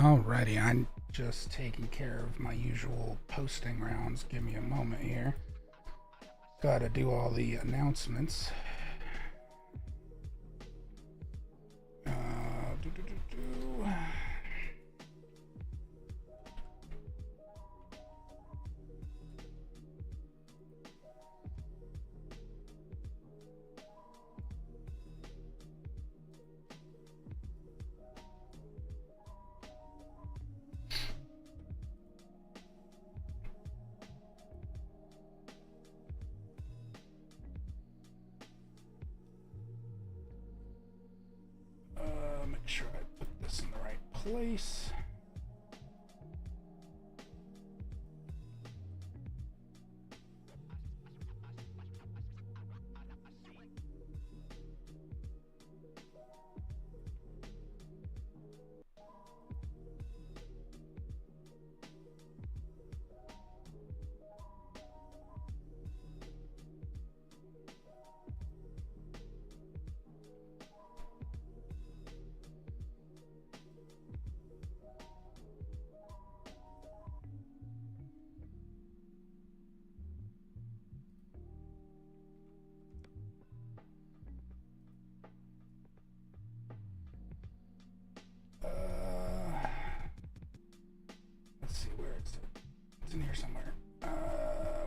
Alrighty, I'm just taking care of my usual posting rounds. Give me a moment here. Gotta do all the announcements. Do, do, do, do. Make sure I put this in the right place. Let's see where it's at. It's in here somewhere.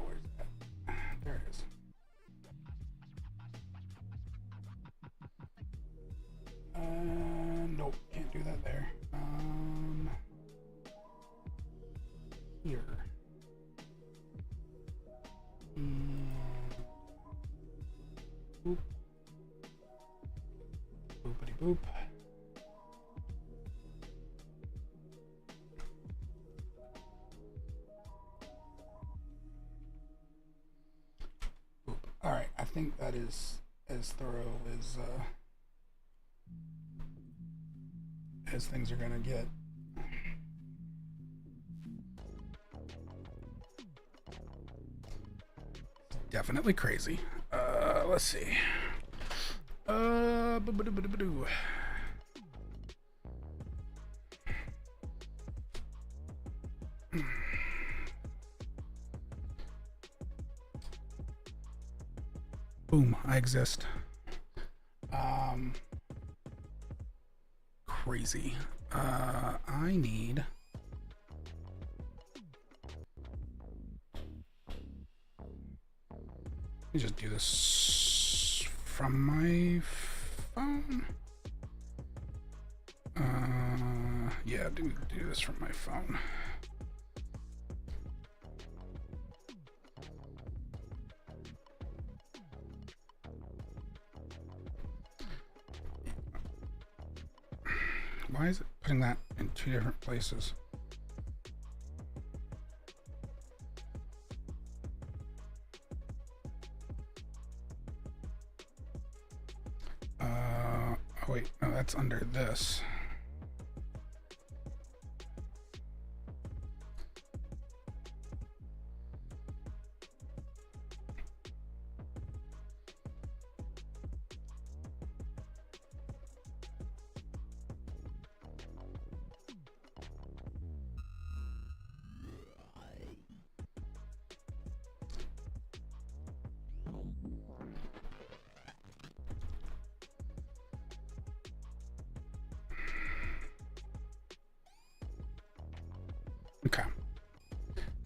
Where's that? There it is. Nope, can't do that there. Here. And boop. Boopity boop. Alright, I think that is as thorough as things are gonna get. Definitely crazy. Let's see. Boo-ba-doo-ba-doo-ba-doo. Boom, I exist. Crazy. I need... Let me just do this from my phone. Yeah, do this from my phone. Why is it putting that in two different places? Oh wait, no, that's under this. Okay,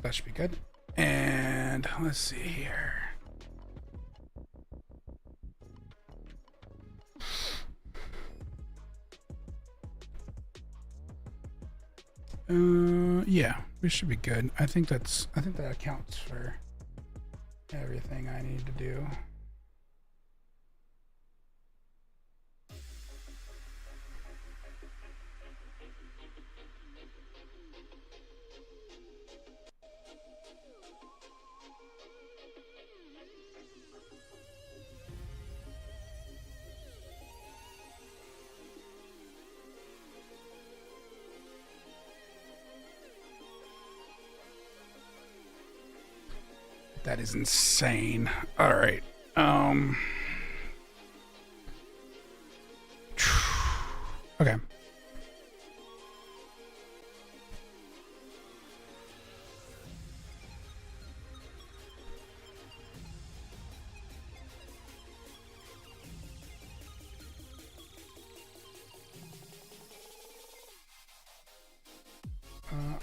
that should be good. And let's see here. Yeah, we should be good. I think that accounts for everything I need to do. That is insane. All right. Okay.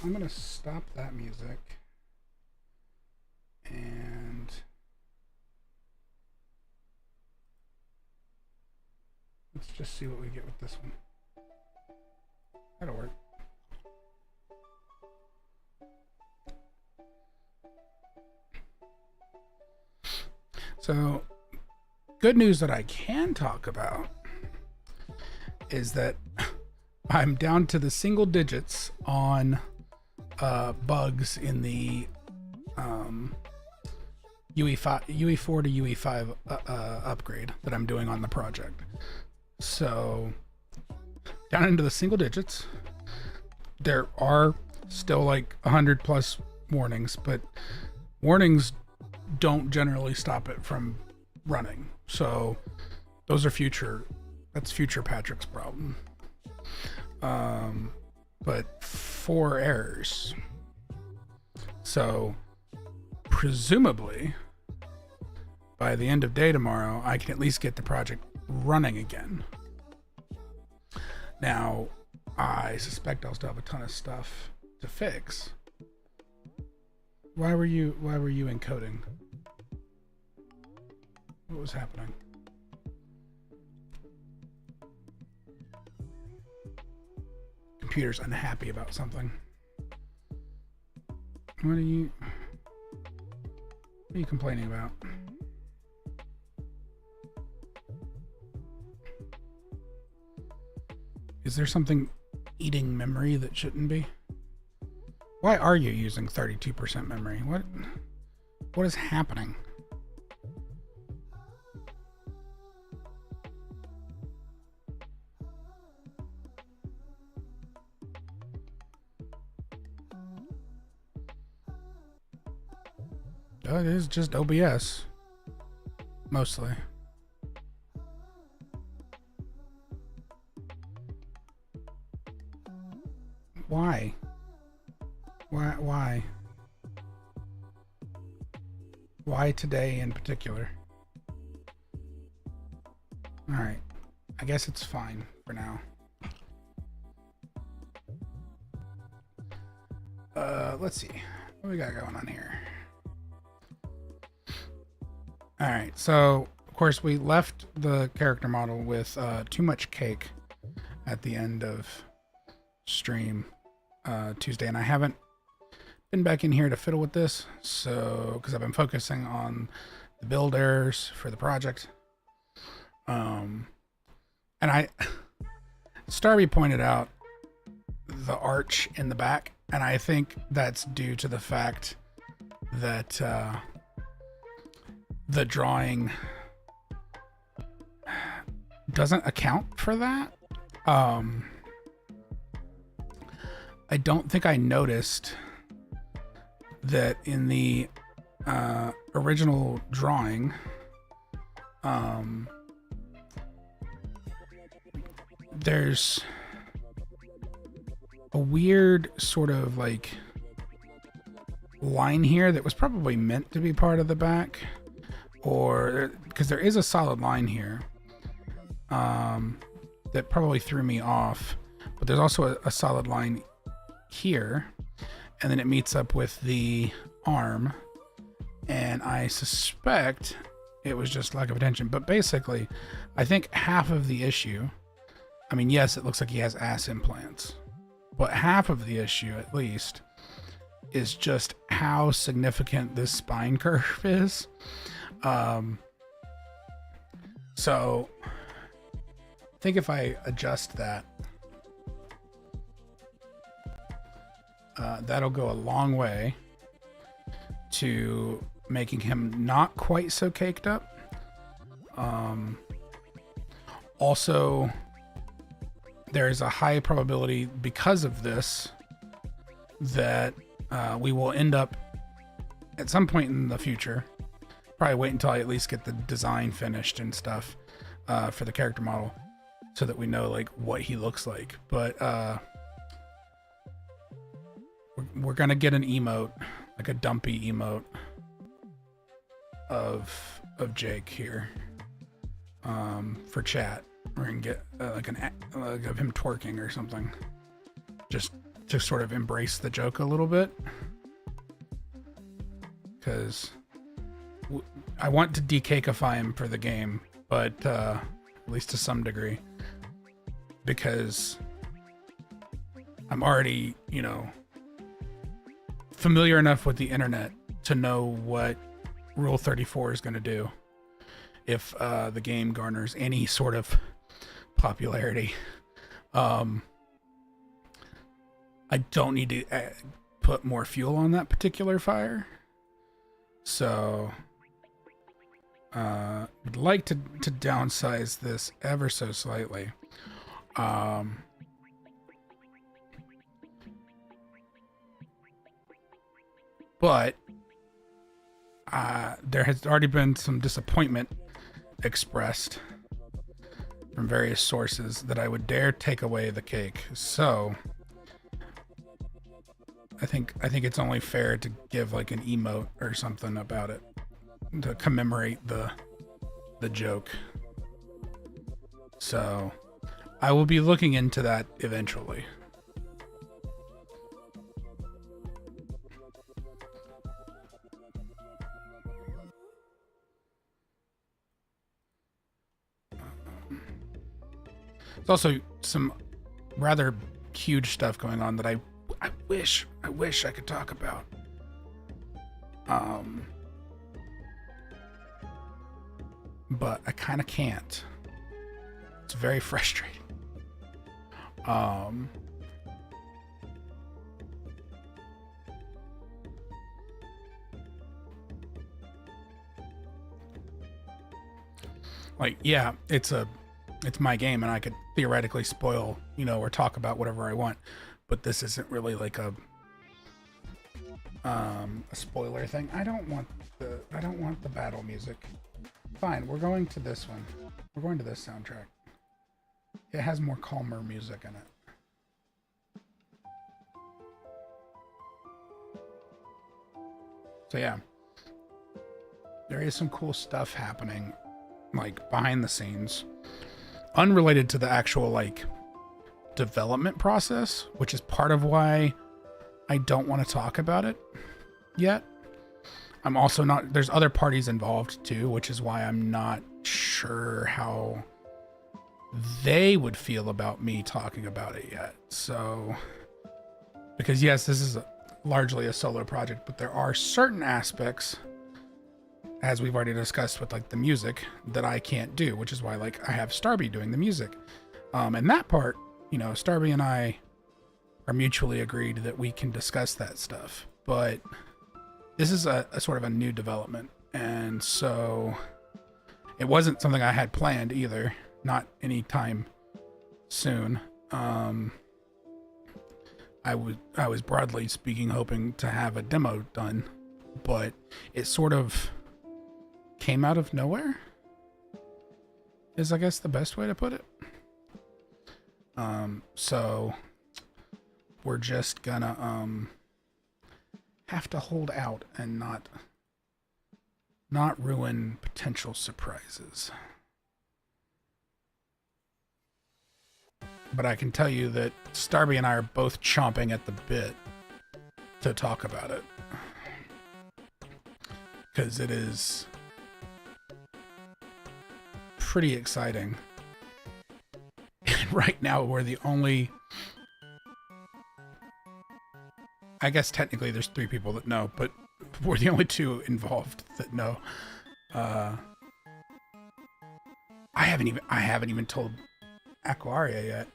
I'm gonna stop that music and let's just see what we get with this one. That'll work. So, good news that I can talk about is that I'm down to the single digits on bugs in the UE4 to UE5 upgrade that I'm doing on the project. So down into the single digits. There are still like 100 plus warnings, but warnings don't generally stop it from running. So those are that's future Patrick's problem. But 4 errors. So presumably by the end of day tomorrow, I can at least get the project running again. Now, I suspect I'll still have a ton of stuff to fix. Why were you encoding? What was happening? Computer's unhappy about something. What are you complaining about? Is there something eating memory that shouldn't be? Why are you using 32% memory? What is happening? It is just OBS. Mostly. Why? Why? Why today in particular? Alright. I guess it's fine for now. Let's see. What we got going on here? Alright, so of course we left the character model with too much cake at the end of stream Tuesday, and I haven't been back in here to fiddle with this, so because I've been focusing on the build errors for the project. And Starby pointed out the arch in the back, and I think that's due to the fact that the drawing doesn't account for that. I don't think I noticed that in the original drawing, there's a weird sort of like line here that was probably meant to be part of the back, or because there is a solid line here that probably threw me off, but there's also a solid line here, and then it meets up with the arm, and I suspect it was just lack of attention. But basically, I think half of the issue, I mean, yes, it looks like he has ass implants, but half of the issue, at least, is just how significant this spine curve is. So I think if I adjust that, that'll go a long way to making him not quite so caked up. Also, there's a high probability because of this that we will end up at some point in the future, probably wait until I at least get the design finished and stuff for the character model so that we know like what he looks like. But we're gonna get an emote, like a dumpy emote of Jake here for chat. We're gonna get like of him twerking or something, just to sort of embrace the joke a little bit, because I want to decakeify him for the game, but at least to some degree, because I'm already, you know, familiar enough with the internet to know what Rule 34 is going to do if the game garners any sort of popularity. I don't need to put more fuel on that particular fire. So would like to downsize this ever so slightly. But there has already been some disappointment expressed from various sources that I would dare take away the cake. So I think it's only fair to give like an emote or something about it to commemorate the joke. So I will be looking into that eventually. There's also some rather huge stuff going on that I wish I could talk about. But I kind of can't. It's very frustrating. Like, yeah, it's my game, and I could theoretically spoil, you know, or talk about whatever I want, but this isn't really like a spoiler thing. I don't want the battle music. Fine, we're going to this one. We're going to this soundtrack. It has more calmer music in it. So yeah, there is some cool stuff happening, like behind the scenes, unrelated to the actual like development process, which is part of why I don't want to talk about it yet. I'm also not, there's other parties involved too, which is why I'm not sure how they would feel about me talking about it yet. So, because yes, this is largely a solo project, but there are certain aspects, as we've already discussed with like the music, that I can't do, which is why like I have Starby doing the music. And that part, you know, Starby and I are mutually agreed that we can discuss that stuff, but this is a sort of a new development, and so it wasn't something I had planned either, not anytime soon. I was broadly speaking hoping to have a demo done, but it sort of came out of nowhere, is I guess the best way to put it. So we're just gonna have to hold out and not ruin potential surprises. But I can tell you that Starby and I are both chomping at the bit to talk about it, because it is pretty exciting. And right now we're the only, I guess technically there's 3 people that know, but we're the only 2 involved that know. I haven't even told Aquaria yet,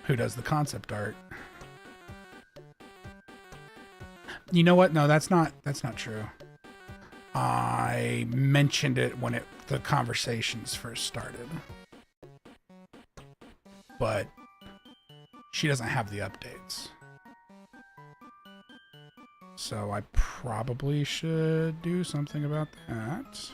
who does the concept art. You know what? No, that's not true. I mentioned it when the conversations first started, but she doesn't have the updates. So I probably should do something about that.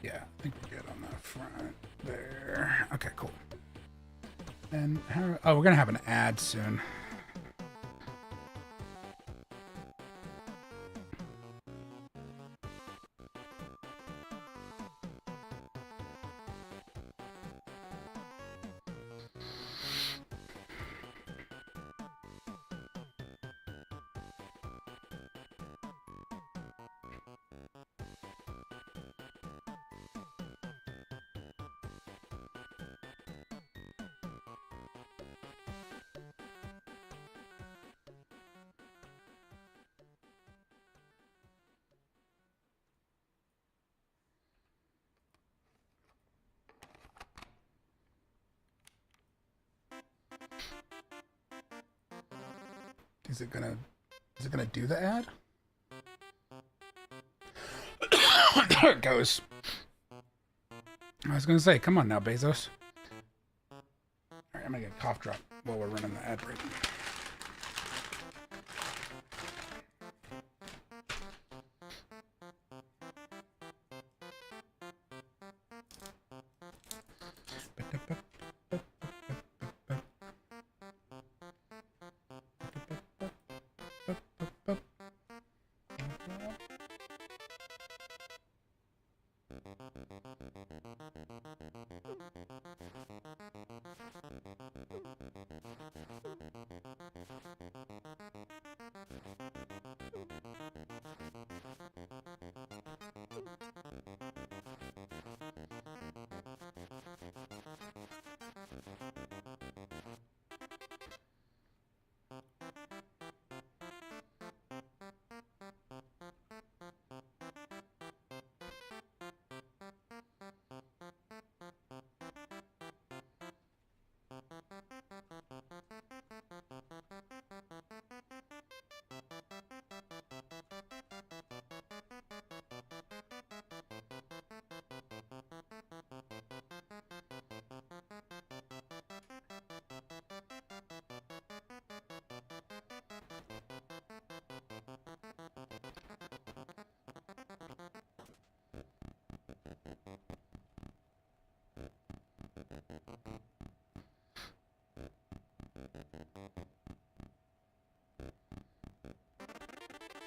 Yeah, I think we're good on the front there. Okay, cool. And oh, we're gonna have an ad soon. Is it gonna do the ad? There it goes. I was gonna say, come on now, Bezos. Alright, I'm gonna get a cough drop while we're running the ad break.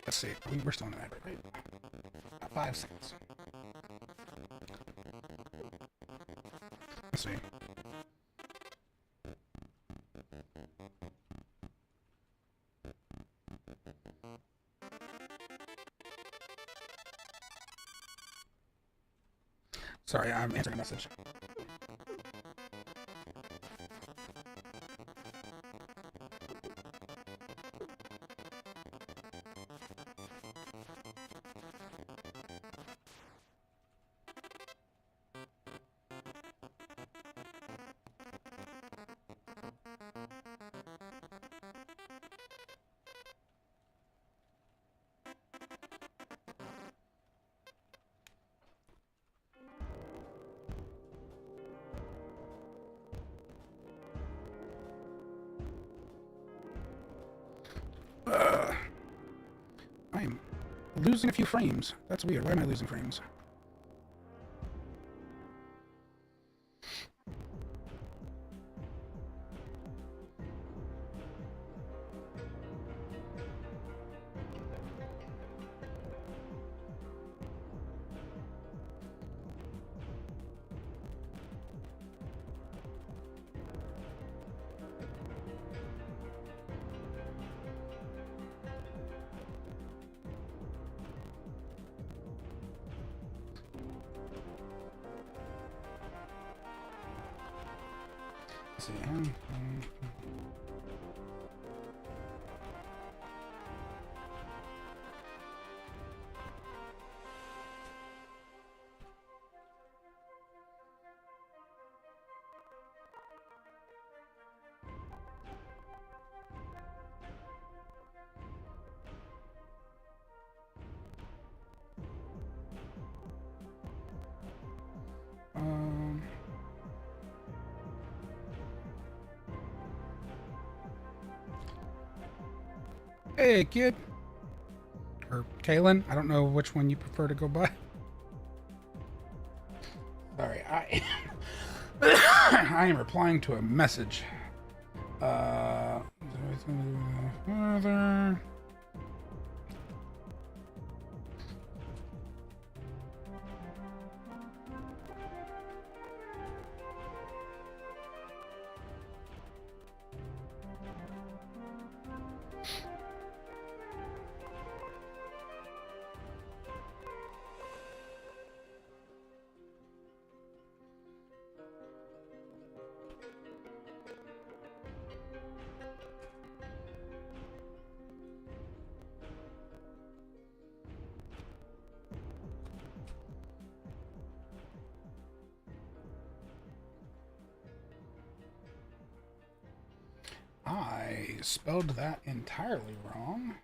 Let's see. We're still in an ad break, right? About 5 seconds. Let's see. Sorry, I'm answering a message. I'm losing a few frames. That's weird. Why am I losing frames? Let's see. Hey, kid. Or Kaylin. I don't know which one you prefer to go by. Sorry, I am replying to a message. Further. I spelled that entirely wrong.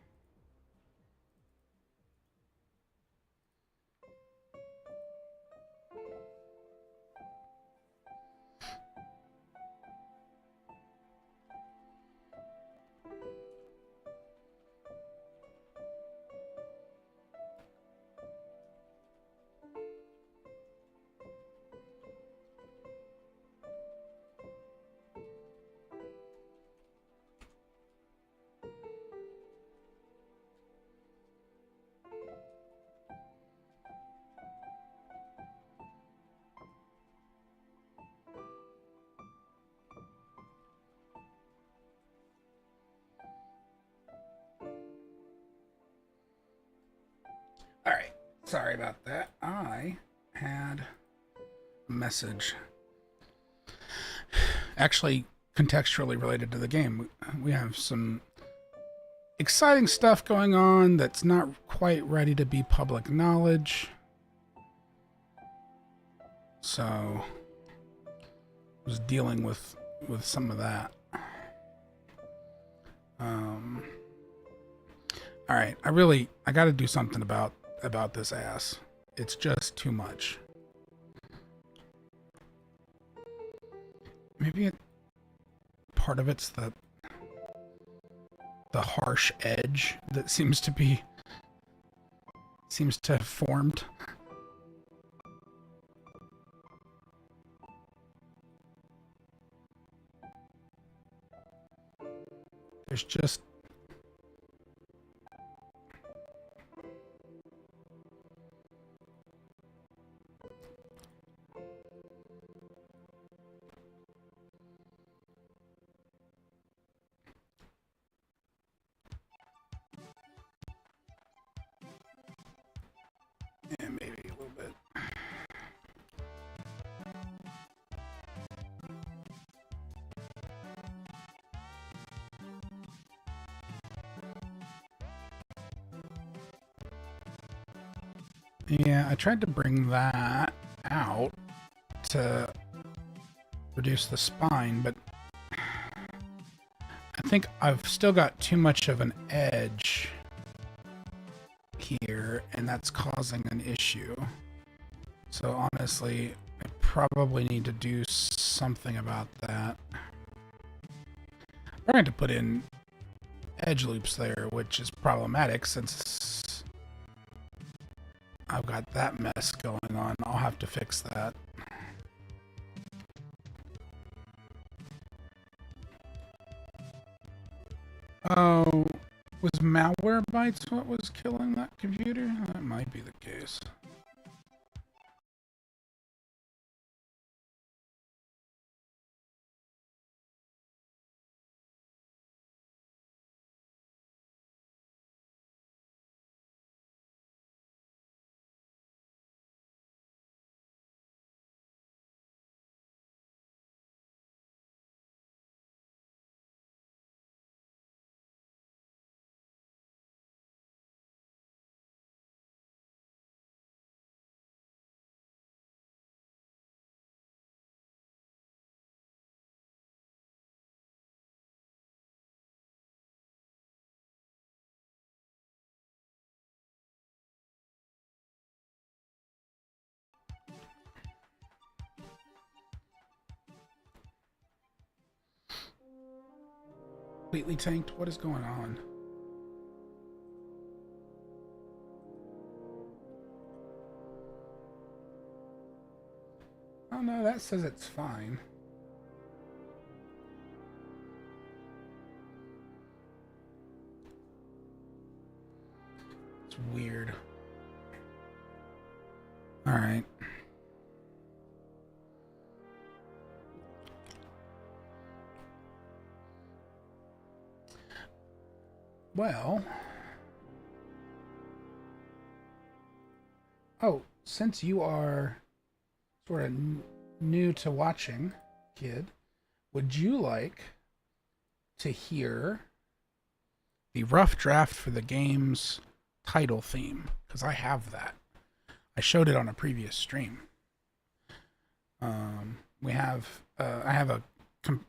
All right, sorry about that. I had a message, actually contextually related to the game. We have some exciting stuff going on that's not quite ready to be public knowledge. So I was dealing with some of that. All right, I got to do something about this ass. It's just too much. Maybe part of it's the harsh edge that seems to have formed. There's just maybe a little bit. Yeah, I tried to bring that out to reduce the spine, but I think I've still got too much of an edge here, and that's causing an issue. So honestly, I probably need to do something about that. We're going to put in edge loops there, which is problematic since I've got that mess going on. I'll have to fix that. Oh, was Malwarebytes what was killing that computer? That might be the case. Completely tanked? What is going on? Oh no, that says it's fine. It's weird. All right. Well, oh, since you are sort of new to watching, kid, would you like to hear the rough draft for the game's title theme? Because I have that. I showed it on a previous stream. We have I have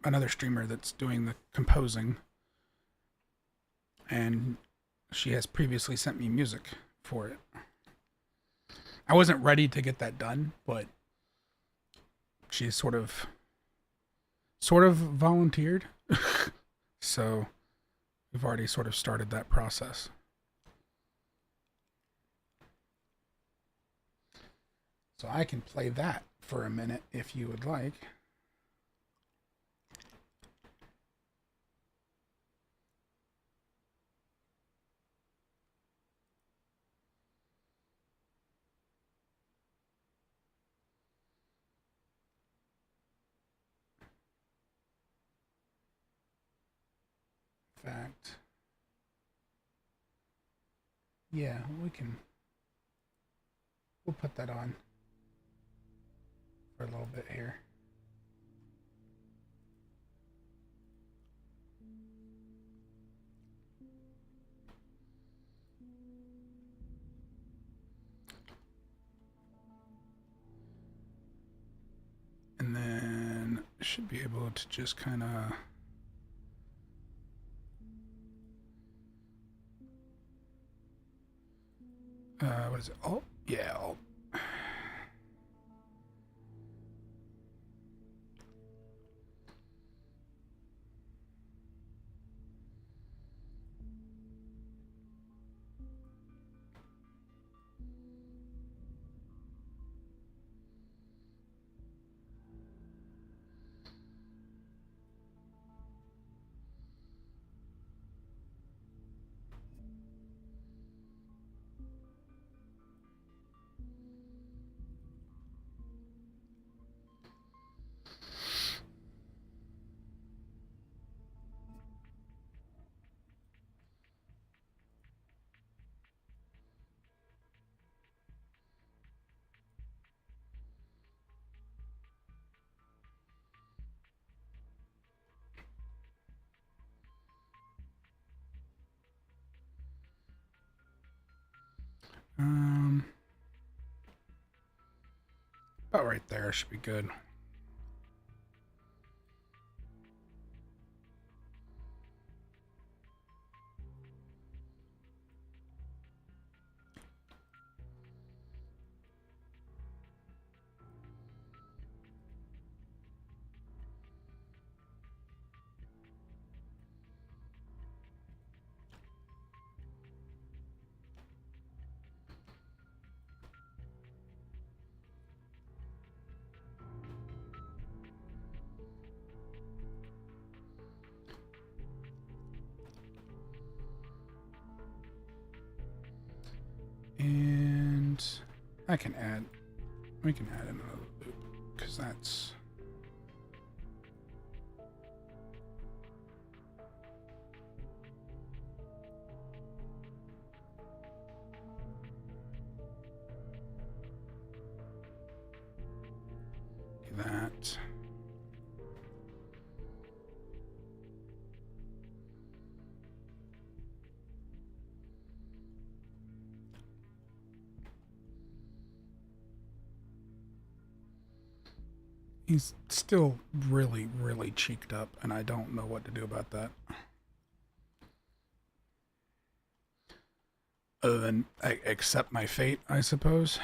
another streamer that's doing the composing, and she has previously sent me music for it. I wasn't ready to get that done, but she sort of volunteered. So we've already sort of started that process. So I can play that for a minute if you would like. In fact, yeah, we'll put that on for a little bit here. And then should be able to just kind of what is it? Oh, yeah. About right there should be good. And we can add another loop because that's that. He's still really, really cheeked up, and I don't know what to do about that. Other than accept my fate, I suppose.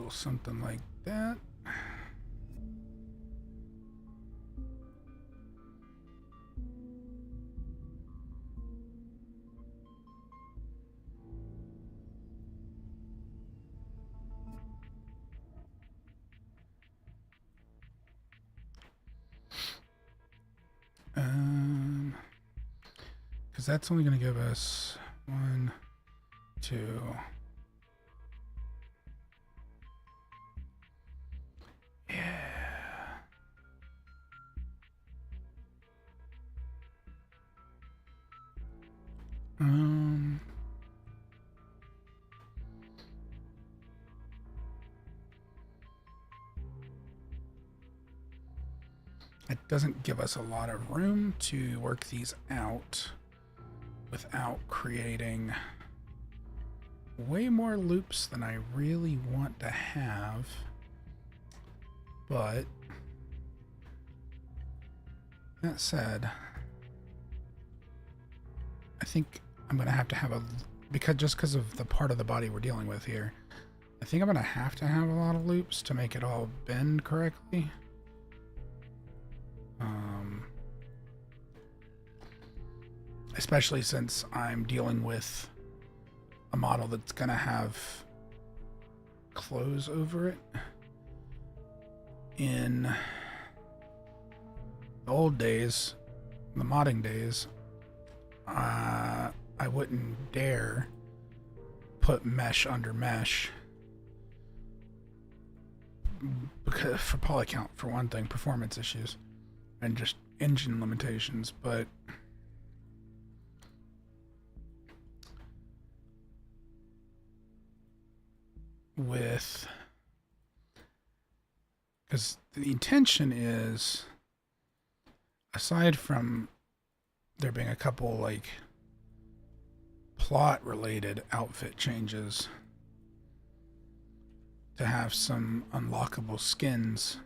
little something like that. Because that's only going to give us 1, 2. Yeah. It doesn't give us a lot of room to work these out without creating way more loops than I really want to have. But that said, I think I'm going to have a, because of the part of the body we're dealing with here, I think I'm going to have a lot of loops to make it all bend correctly. Especially since I'm dealing with a model that's going to have clothes over it. In the old days, the modding days, I wouldn't dare put mesh under mesh. Because for poly count, for one thing, performance issues, and just engine limitations, but because the intention is, aside from there being a couple like plot related outfit changes, to have some unlockable skins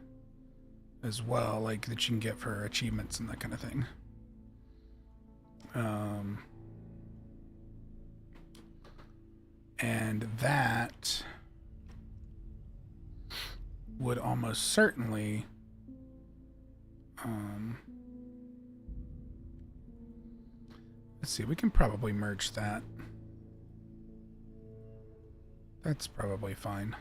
as well, like that you can get for achievements and that kind of thing. And that would almost certainly let's see, we can probably merge that. That's probably fine.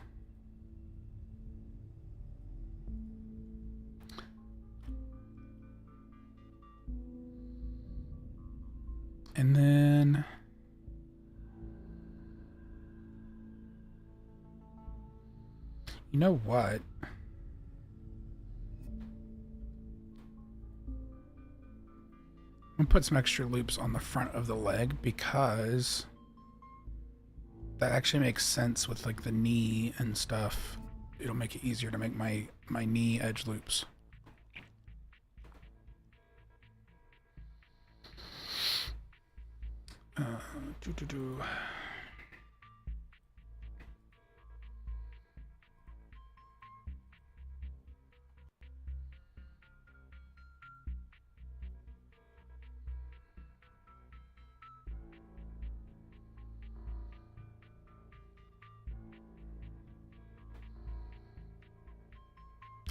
And then you know what? I'm gonna put some extra loops on the front of the leg because that actually makes sense with like the knee and stuff. It'll make it easier to make my knee edge loops.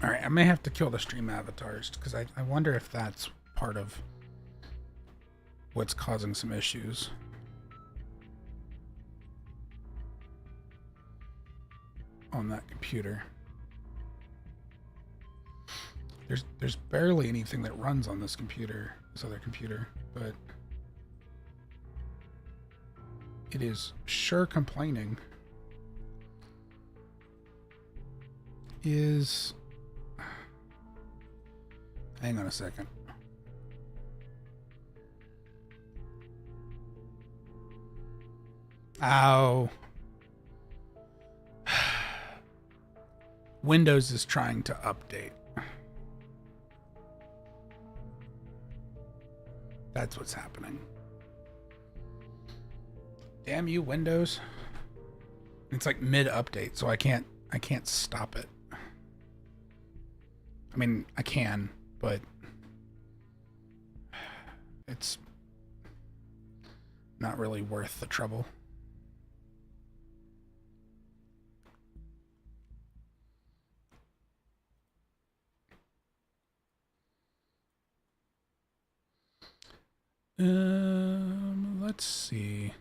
Alright, I may have to kill the stream avatars because I wonder if that's part of what's causing some issues. On that computer. There's barely anything that runs on this computer, this other computer, but it is sure complaining. Hang on a second. Ow. Windows is trying to update. That's what's happening. Damn you, Windows. It's like mid-update, so I can't stop it. I mean, I can, but it's not really worth the trouble. Let's see.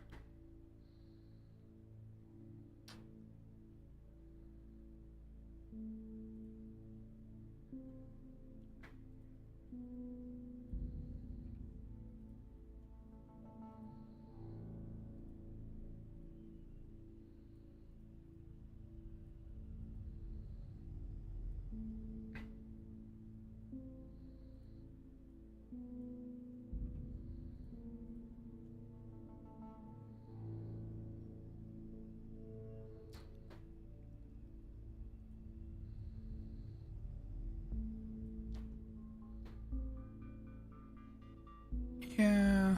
Yeah.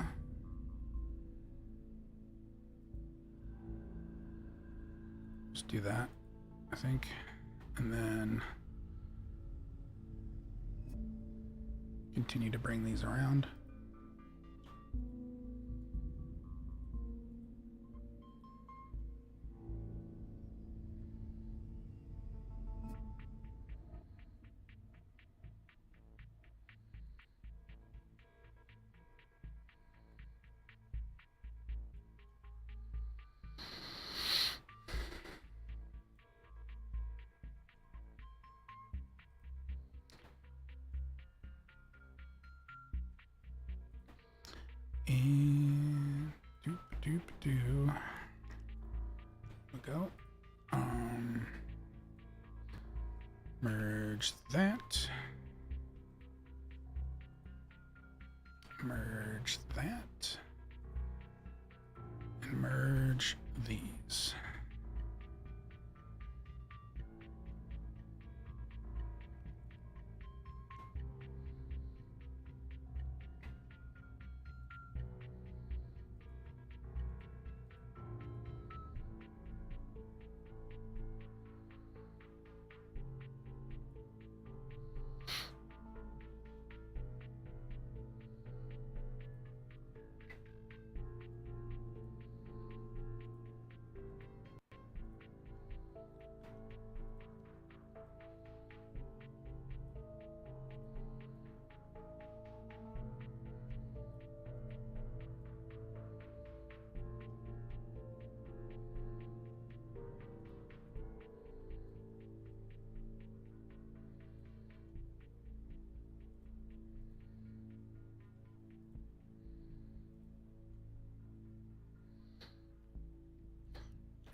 Just do that, I think. And then continue to bring these around. And doop doop doo. We go. Merge that. Merge that. And merge these.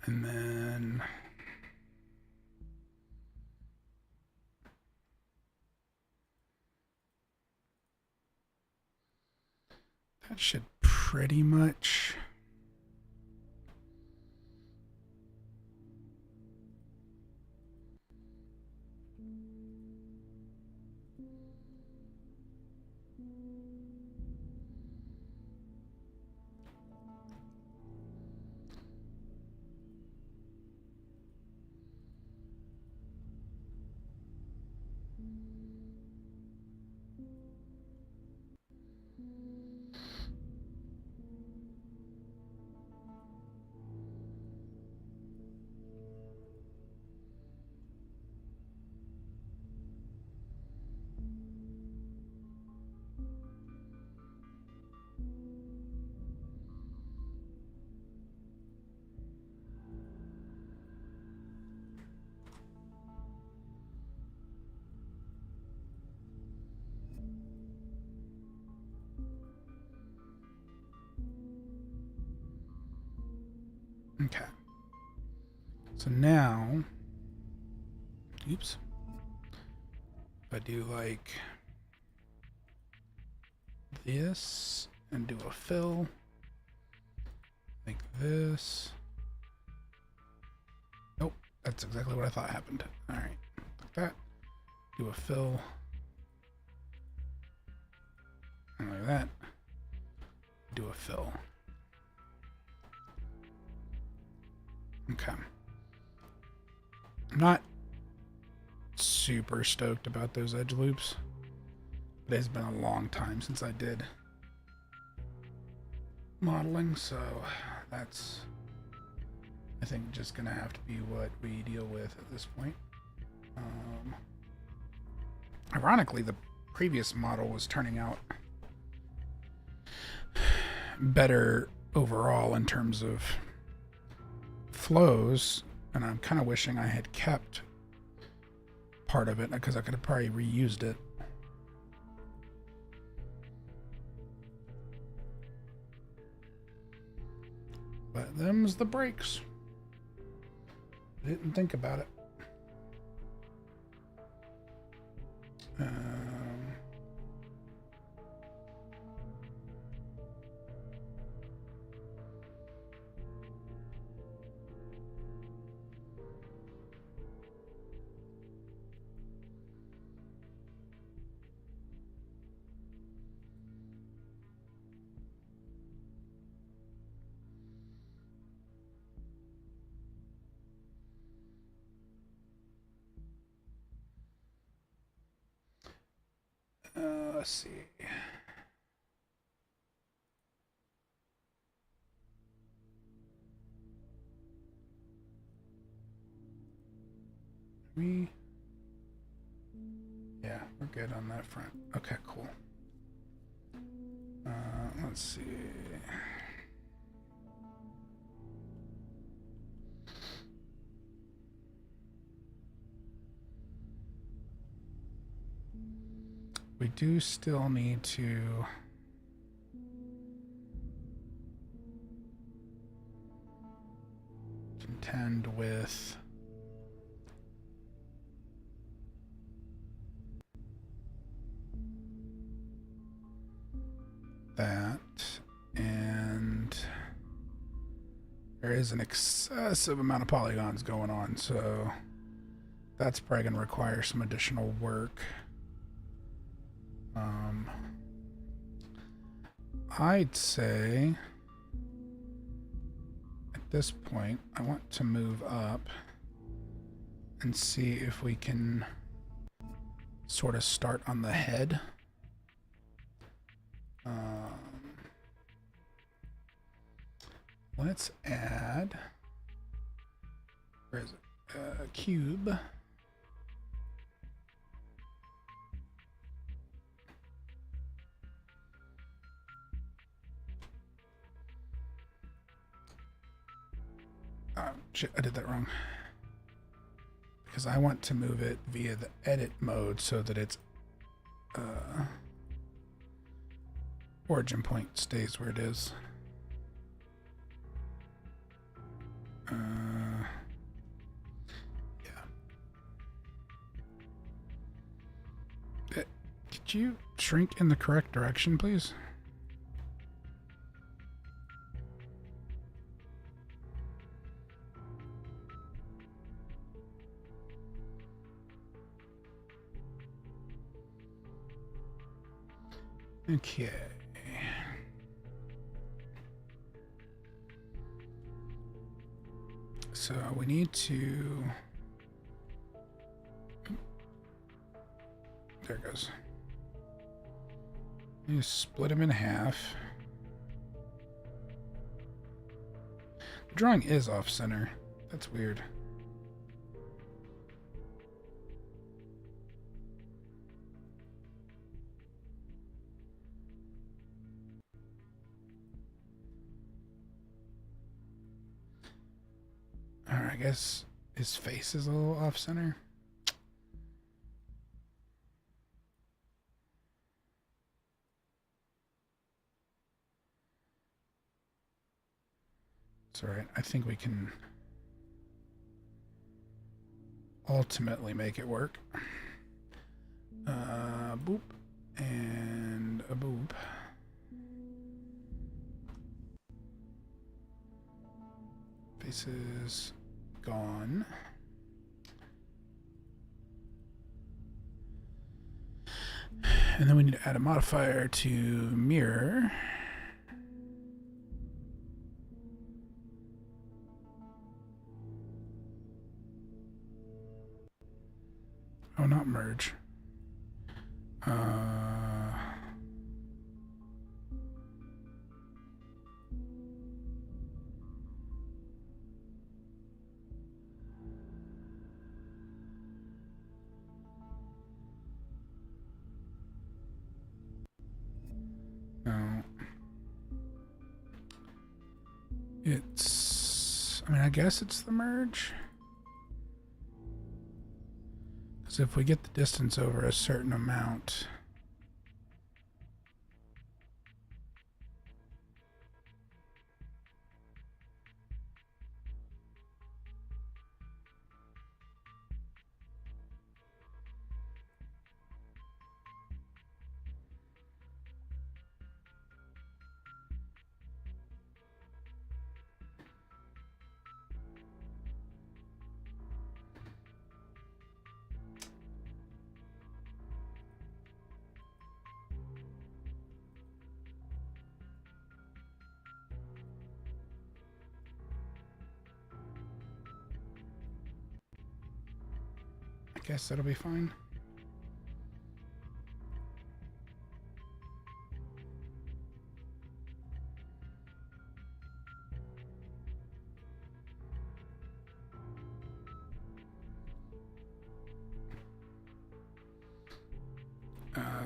And then that should pretty much okay. So now, oops. If I do like this and do a fill like this. Nope, that's exactly what I thought happened. All right, like that. Do a fill. And like that. Do a fill. Okay. I'm not super stoked about those edge loops. It has been a long time since I did modeling, so that's, I think, just gonna have to be what we deal with at this point. Ironically, the previous model was turning out better overall in terms of flows, and I'm kind of wishing I had kept part of it because I could have probably reused it. But them's the breaks. I didn't think about it. Let's see. Yeah, we're good on that front. Okay, cool. Let's see. We do still need to contend with that, and there is an excessive amount of polygons going on, so that's probably going to require some additional work. I'd say at this point I want to move up and see if we can sort of start on the head. Let's add, where is it? A cube. Oh, shit, I did that wrong. Because I want to move it via the edit mode so that its origin point stays where it is. Yeah. Could you shrink in the correct direction, please? Okay. So we need to... There it goes. You split them in half. The drawing is off center. That's weird. Alright, I guess his face is a little off center. It's alright. I think we can ultimately make it work. Boop. And a boop. Faces gone. And then we need to add a modifier to mirror. Oh, not merge. No. It's, I mean, I guess it's the merge. Because if we get the distance over a certain amount, I guess that'll be fine.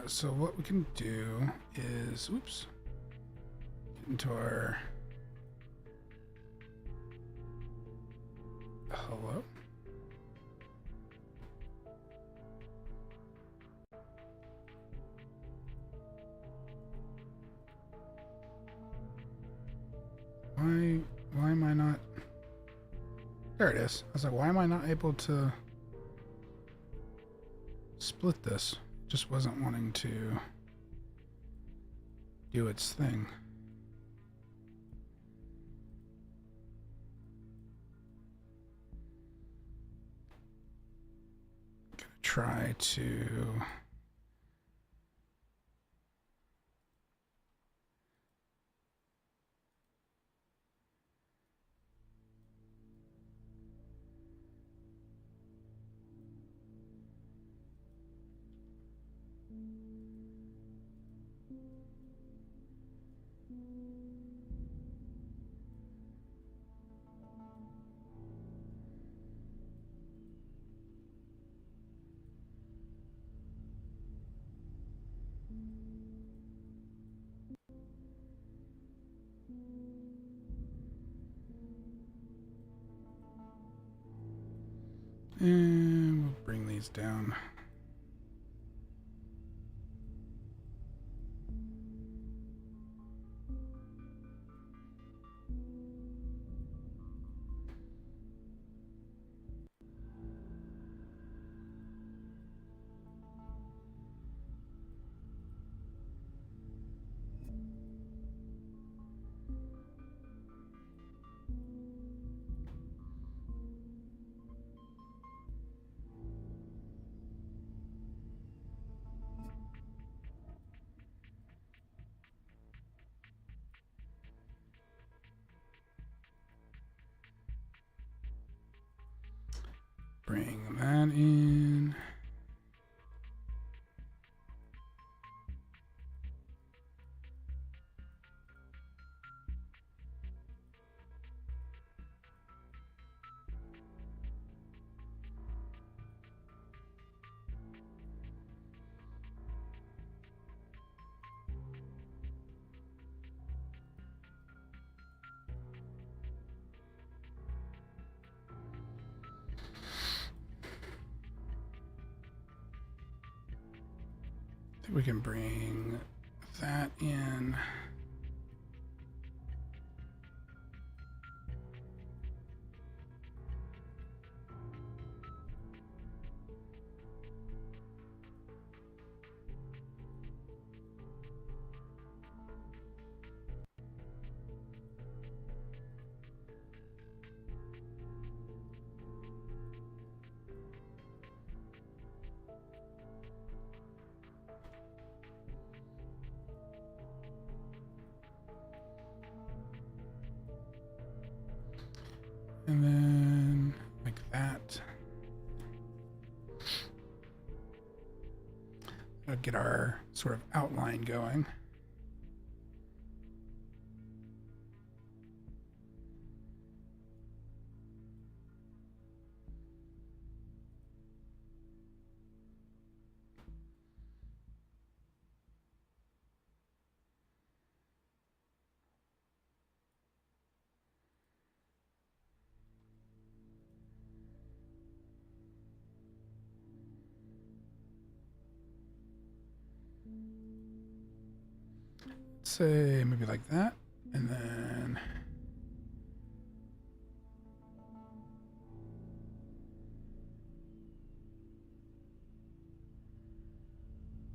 So what we can do is, oops, get into our, hello? Why am I not, there it is. I was like, why am I not able to split this? Just wasn't wanting to do its thing. Gonna try to and we'll bring these down. Bring that in. I think we can bring that in. And then like that. That'll get our sort of outline going. say maybe like that, and then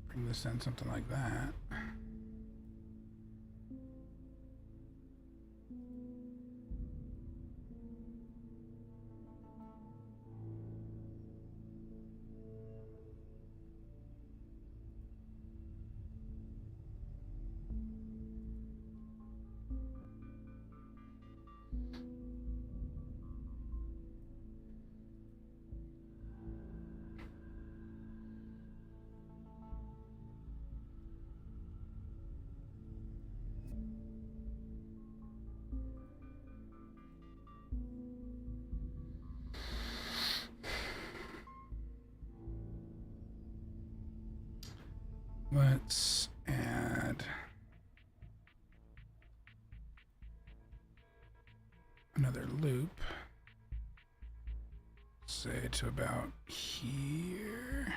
bring this in something like that. Let's add another loop, say to about here.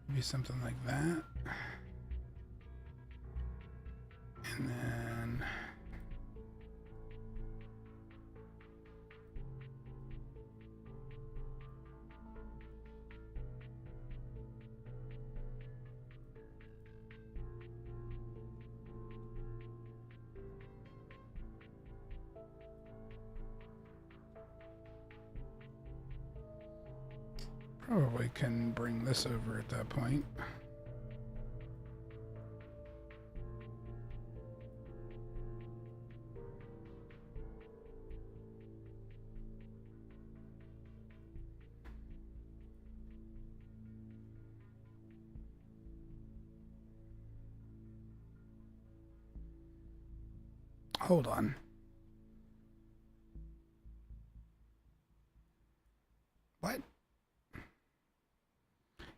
Maybe something like that. And then probably can bring this over at that point. Hold on. What?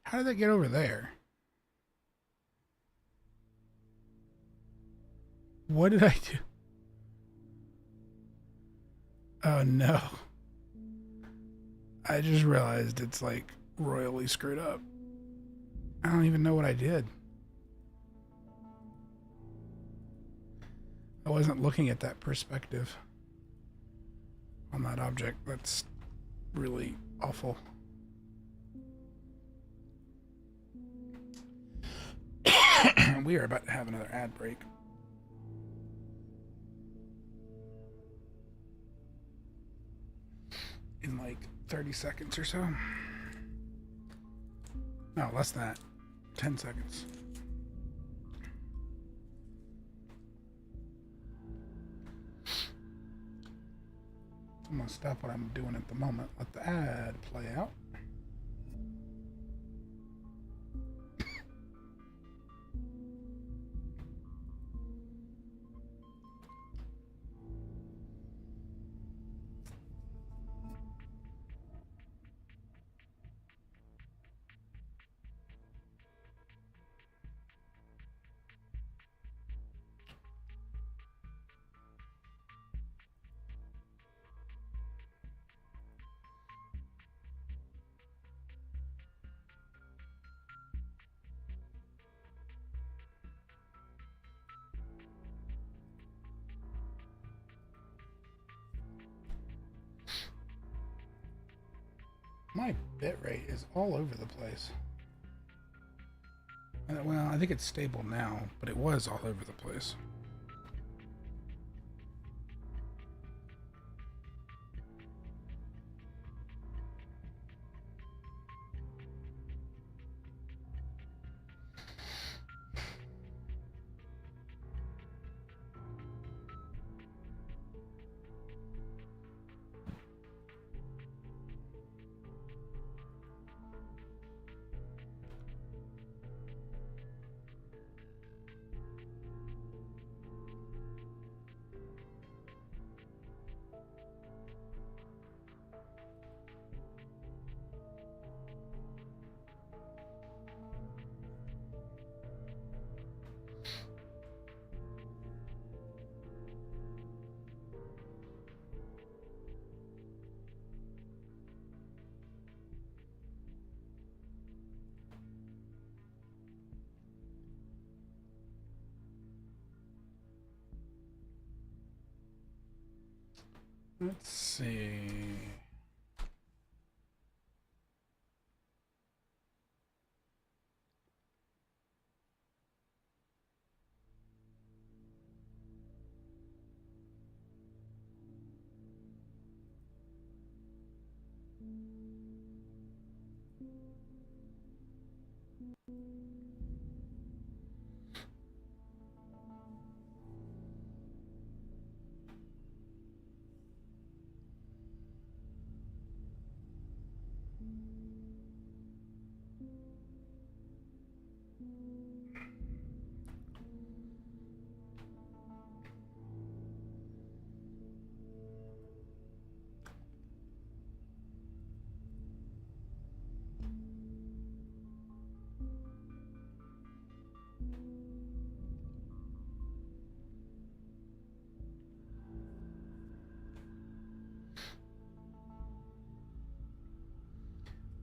How did that get over there? What did I do? Oh no. I just realized it's like royally screwed up. I don't even know what I did. I wasn't looking at that perspective on that object. That's really awful. We are about to have another ad break. In like 30 seconds or so. No, less than that. 10 seconds. I'm going to stop what I'm doing at the moment. Let the ad play out. My bitrate is all over the place. Well, I think it's stable now, but it was all over the place. Let's see.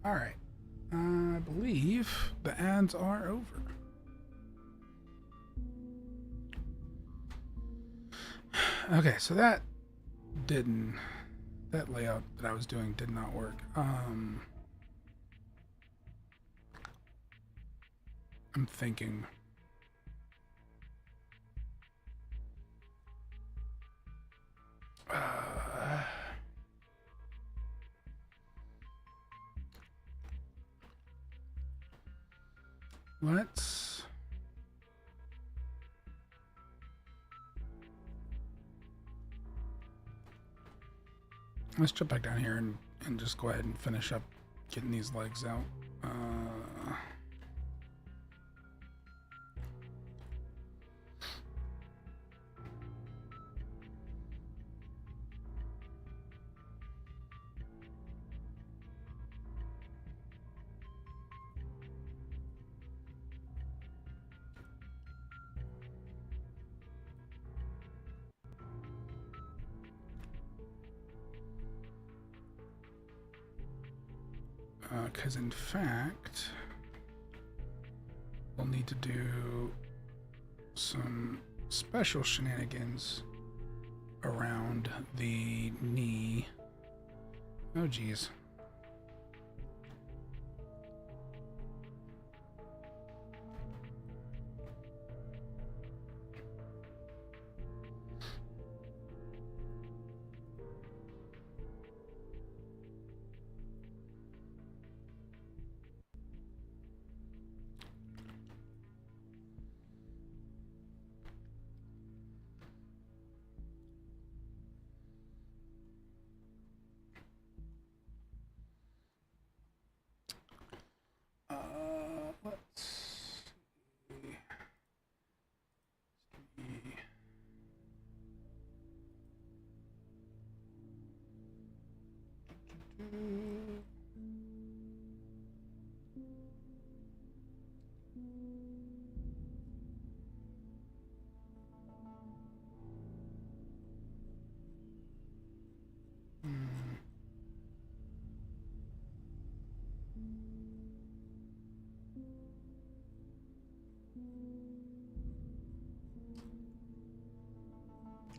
All right. I believe the ads are over. Okay, so that layout that I was doing did not work. I'm thinking. Let's jump back down here and just go ahead and finish up getting these legs out. Because in fact, we'll need to do some special shenanigans around the knee. Oh geez. Let's see.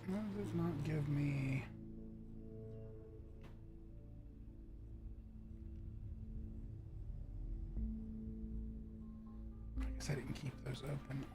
Why does it not give me? I guess I didn't keep those open.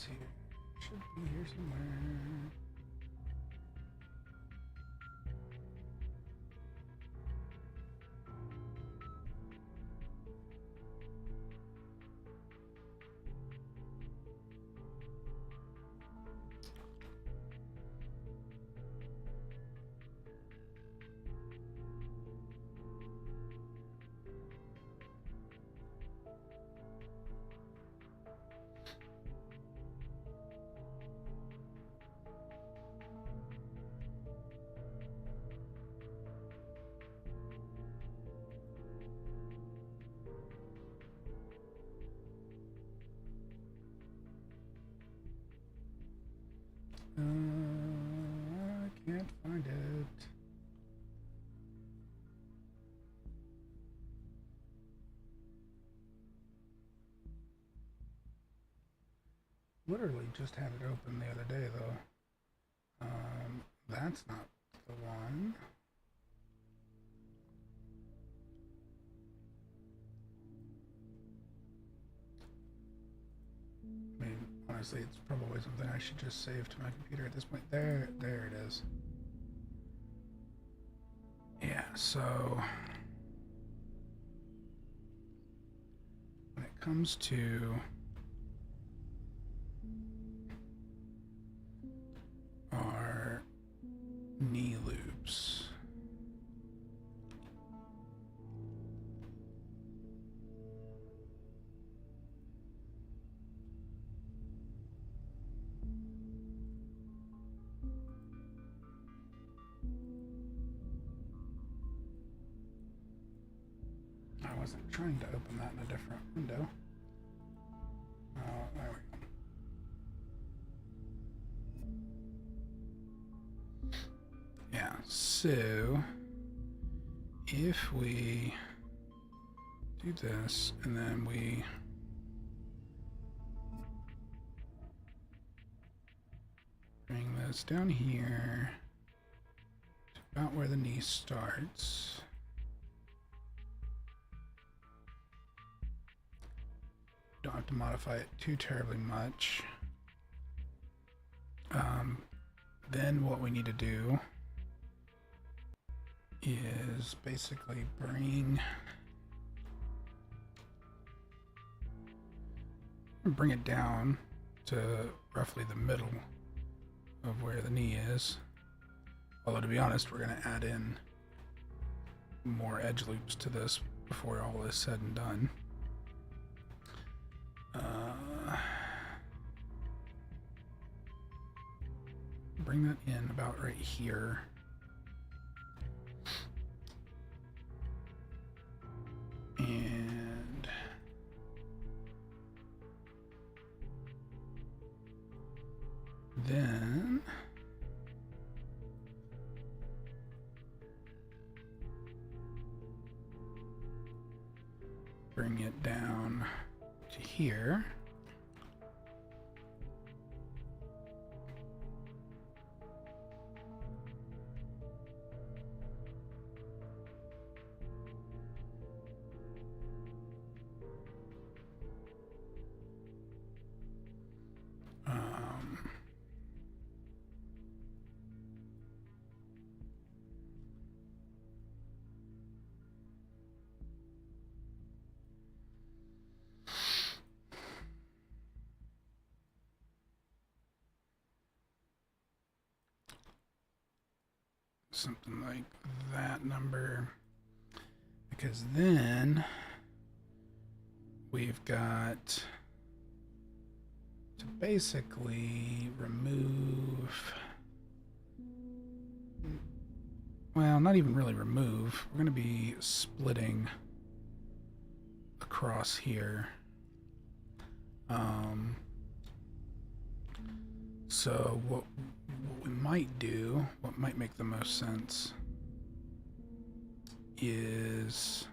is here. Should be here somewhere. I can't find it. Literally just had it open the other day, though. That's not the one. I mean, honestly, it's probably something I should just save to my computer at this point. There it is. Yeah, so when it comes to our knee loops, I wasn't trying to open that in a different window. There we go. Yeah, so if we do this and then we bring this down here to about where the knee starts. Don't have to modify it too terribly much. Then what we need to do is basically bring it down to roughly the middle of where the knee is. Although, to be honest, we're going to add in more edge loops to this before all is said and done. Bring that in about right here. And then bring it down to here. Something like that number, because then we've got to basically remove, well, not even really remove, we're going to be splitting across here. So what we might do, what might make the most sense, is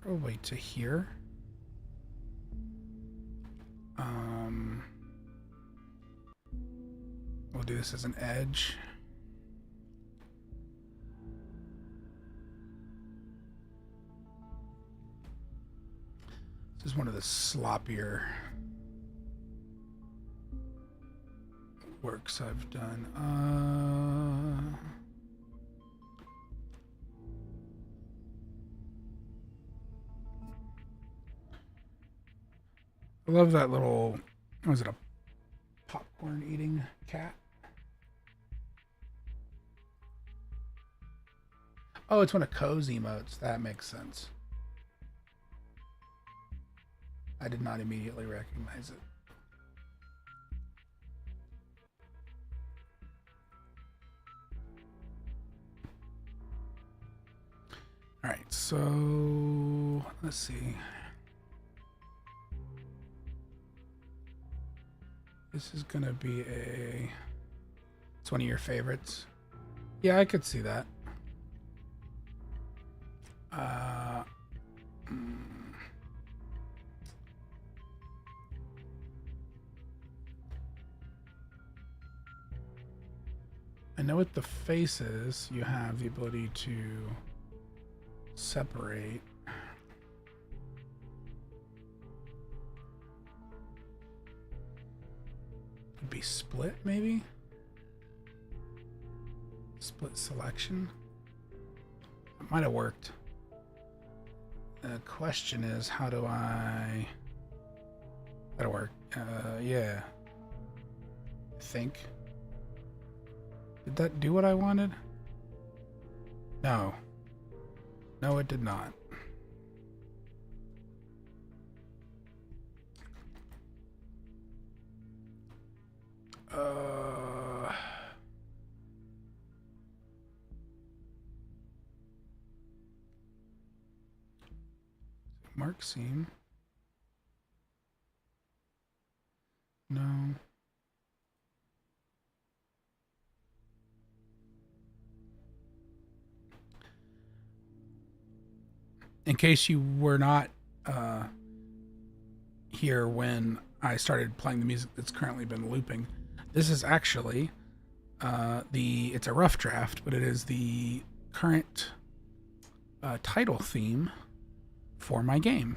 probably to here. We'll do this as an edge. is one of the sloppier works I've done. I love that little, was it a popcorn eating cat? Oh, it's one of Co's emotes. That makes sense. I did not immediately recognize it. All right, so let's see. This is gonna be it's one of your favorites. Yeah, I could see that. I know with the faces, you have the ability to separate. Could be split, maybe? Split selection? It might have worked. The question is, how do I... That'll work. Yeah. I think. Did that do what I wanted? No. No, it did not. Mark seam. No. In case you were not here when I started playing the music that's currently been looping, this is actually it's a rough draft, but it is the current title theme for my game,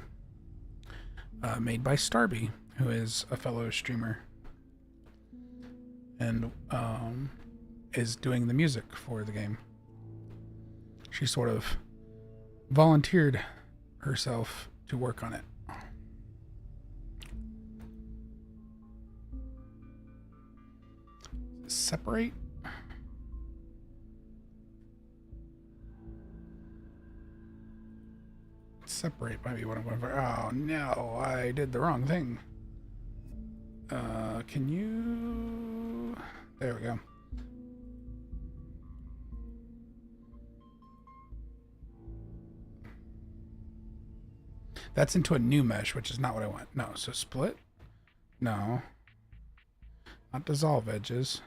made by Starby, who is a fellow streamer and is doing the music for the game. She sort of volunteered herself to work on it. Separate? Separate might be what I'm going for. Oh no, I did the wrong thing. Can you... There we go. That's into a new mesh, which is not what I want. No, so split? No. Not dissolve edges.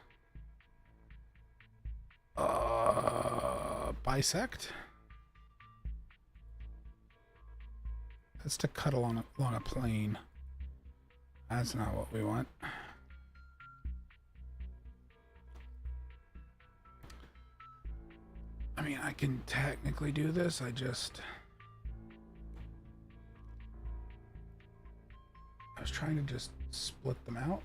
Bisect? That's to cut along a plane. That's not what we want. I mean, I can technically do this. I was trying to just split them out.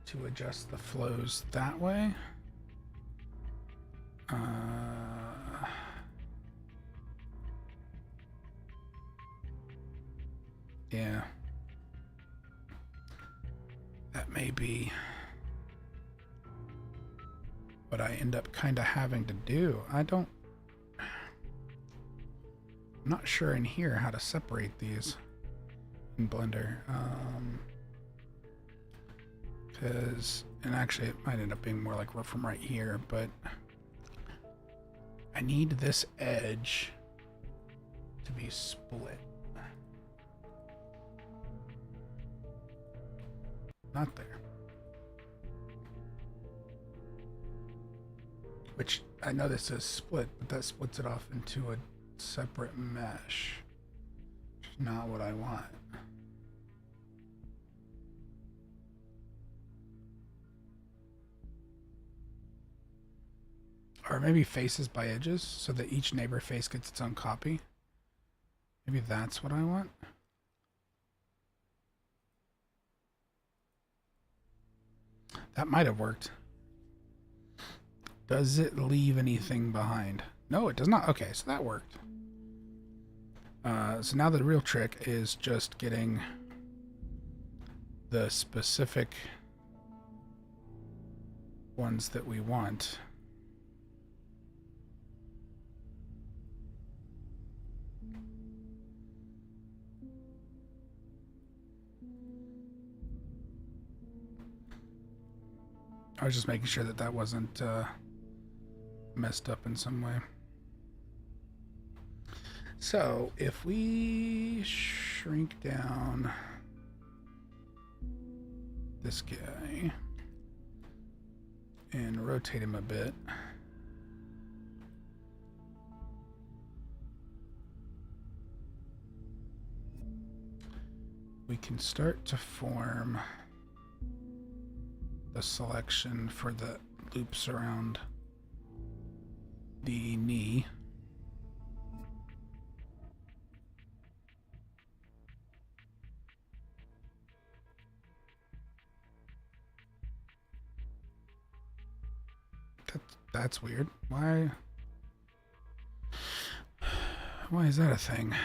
To adjust the flows that way. Yeah. That may be what I end up kind of having to do. I'm not sure in here how to separate these in Blender. And actually it might end up being more like from right here, but I need this edge to be split. Not there. Which I know this is split, but that splits it off into a separate mesh. Which is not what I want. Or maybe faces by edges, so that each neighbor face gets its own copy. Maybe that's what I want. That might have worked. Does it leave anything behind? No, it does not. Okay, so that worked. So now the real trick is just getting the specific ones that we want. I was just making sure that that wasn't messed up in some way. So if we shrink down this guy and rotate him a bit, we can start to form the selection for the loops around the knee. That's weird. Why is that a thing?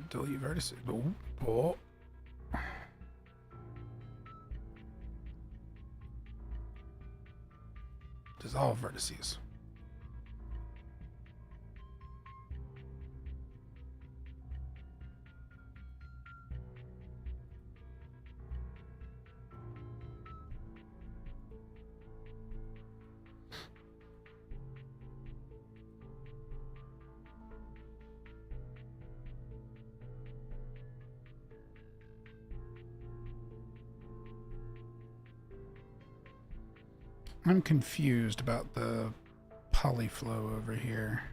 Delete vertices. Oh. Dissolve vertices. I'm confused about the polyflow over here.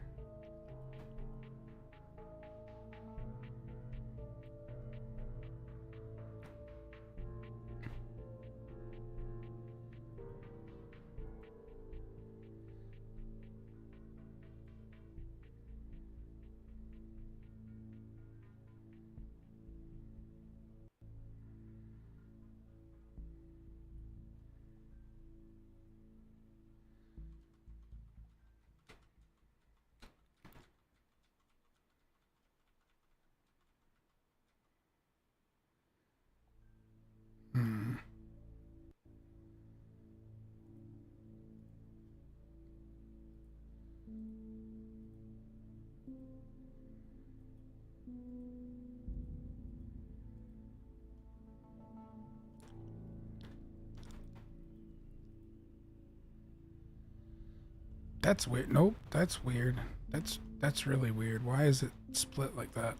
That's weird. Nope, that's weird. That's really weird. Why is it split like that?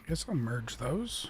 I guess I'll merge those.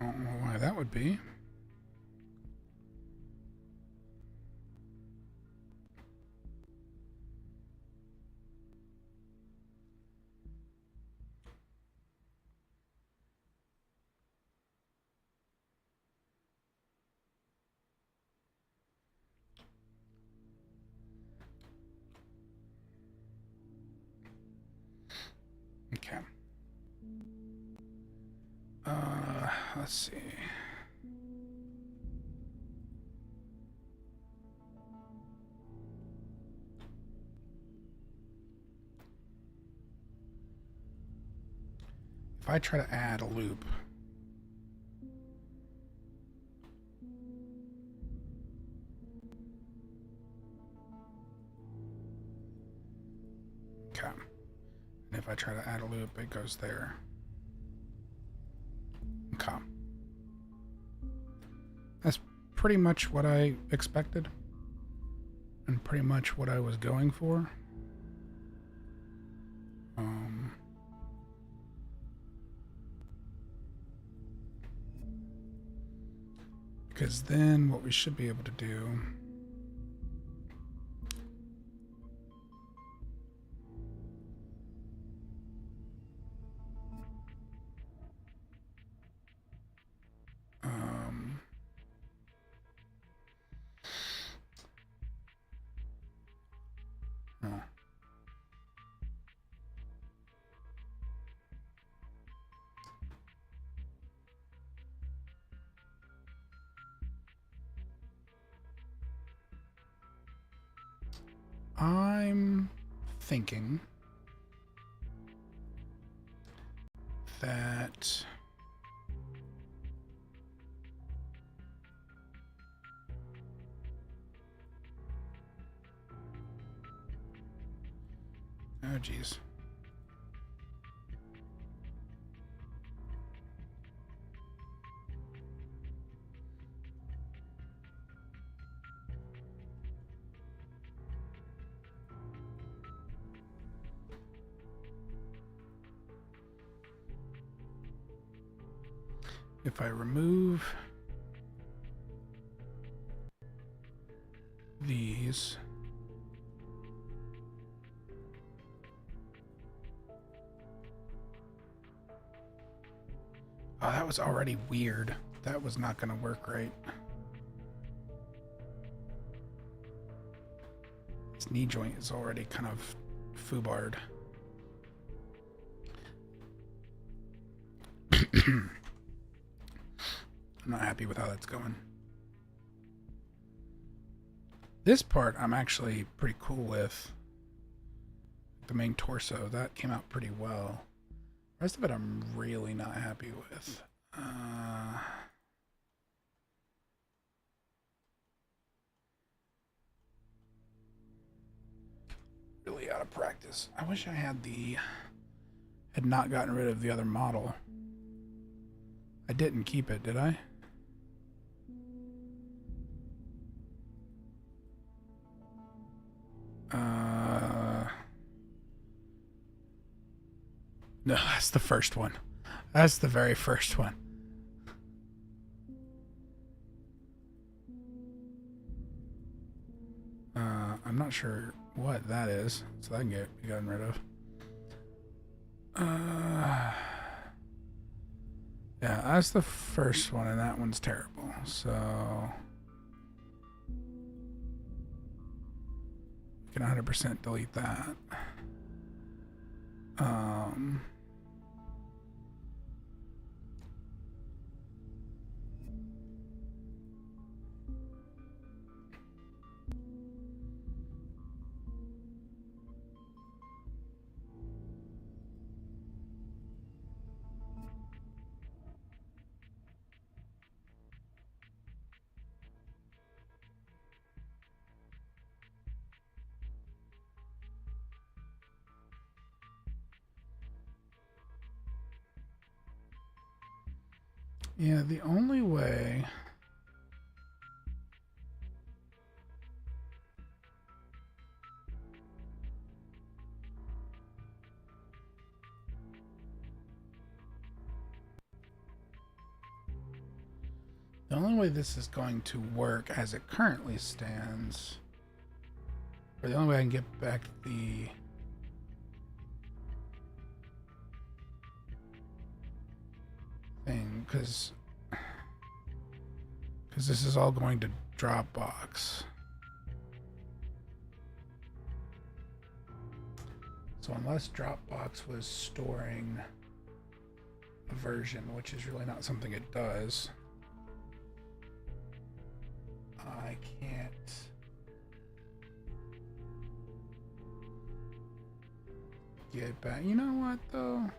I don't know why that would be. Okay. Let's see. If I try to add a loop, okay. And if I try to add a loop, it goes there. Okay. That's pretty much what I expected and pretty much what I was going for. Because then what we should be able to do oh. I'm thinking that oh geez. If I remove these, oh, that was already weird. That was not going to work right. This knee joint is already kind of foobarred. I'm not happy with how that's going. This part I'm actually pretty cool with. The main torso, that came out pretty well. The rest of it I'm really not happy with. Really out of practice. I wish I had not gotten rid of the other model. I didn't keep it, did I? No, that's the first one. That's the very first one. I'm not sure what that is, so that can get gotten rid of. Yeah, that's the first one, and that one's terrible. So we can 100% delete that. Yeah, the only way... The only way this is going to work as it currently stands, or the only way I can get back the thing, because this is all going to Dropbox. So unless Dropbox was storing a version, which is really not something it does, I can't get back. You know what, though?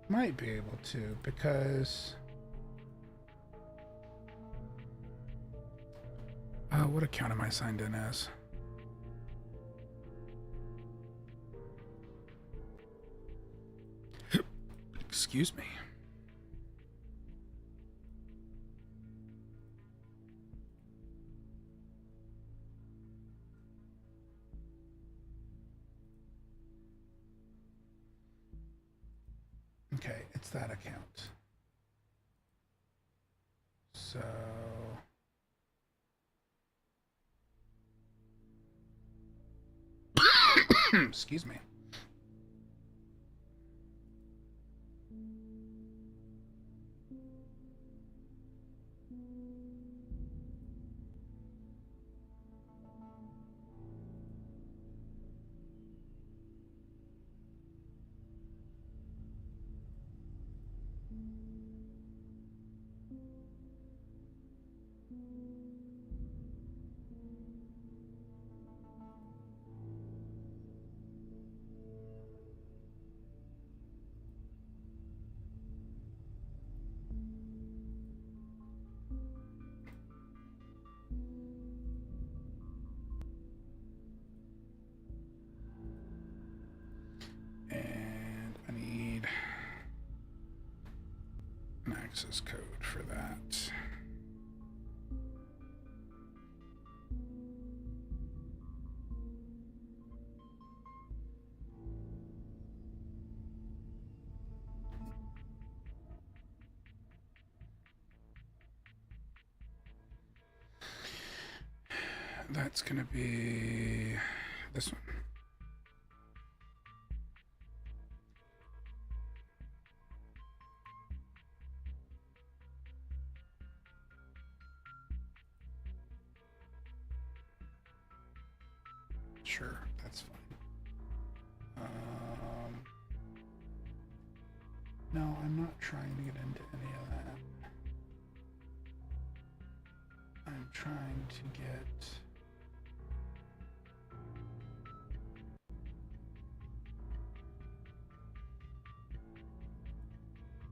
Might be able to, because... what account am I signed in as? Excuse me. Okay, it's that account. So... Excuse me. And I need an access code for that. That's gonna be this one. Sure, that's fine. No, I'm not trying to get into any of that. I'm trying to get...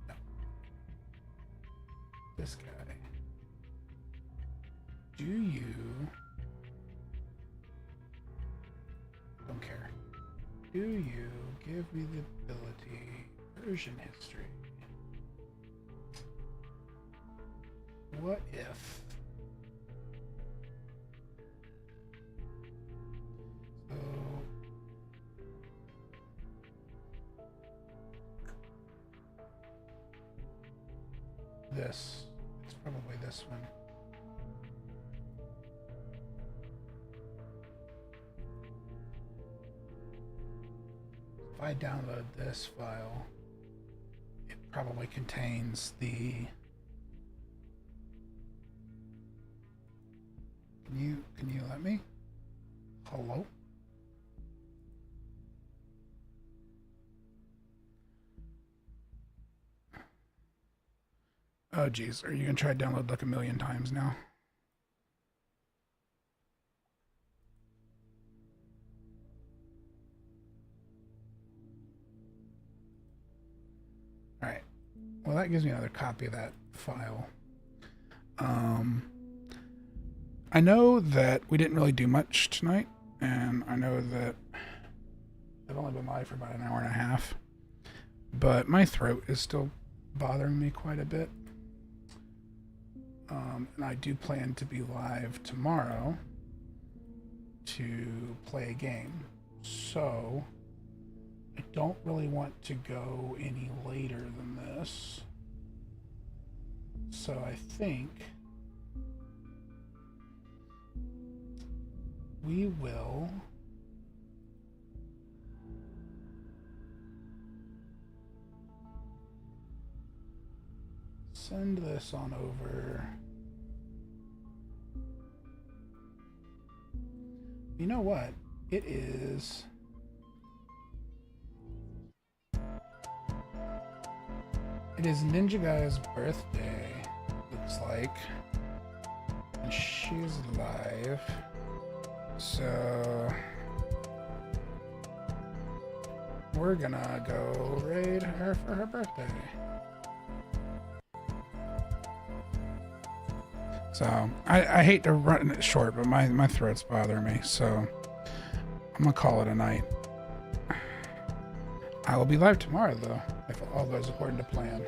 No. This guy. Do you... Don't care. Do you give me the ability version history? What if... So... This. It's probably this one. If I download this file, it probably contains the... Can you let me? Hello? Oh geez, are you gonna try to download like 1,000,000 times now? Alright. Well, that gives me another copy of that file. I know that we didn't really do much tonight, and I know that I've only been live for about an hour and a half, but my throat is still bothering me quite a bit. And I do plan to be live tomorrow to play a game. So I don't really want to go any later than this. So I think we will send this on over. You know what? It is Ninja Guy's birthday, looks like. And she's live. So we're gonna go raid her for her birthday. So I hate to run it short, but my throat's bothering me, so I'm gonna call it a night. I will be live tomorrow though, if all goes according to plan.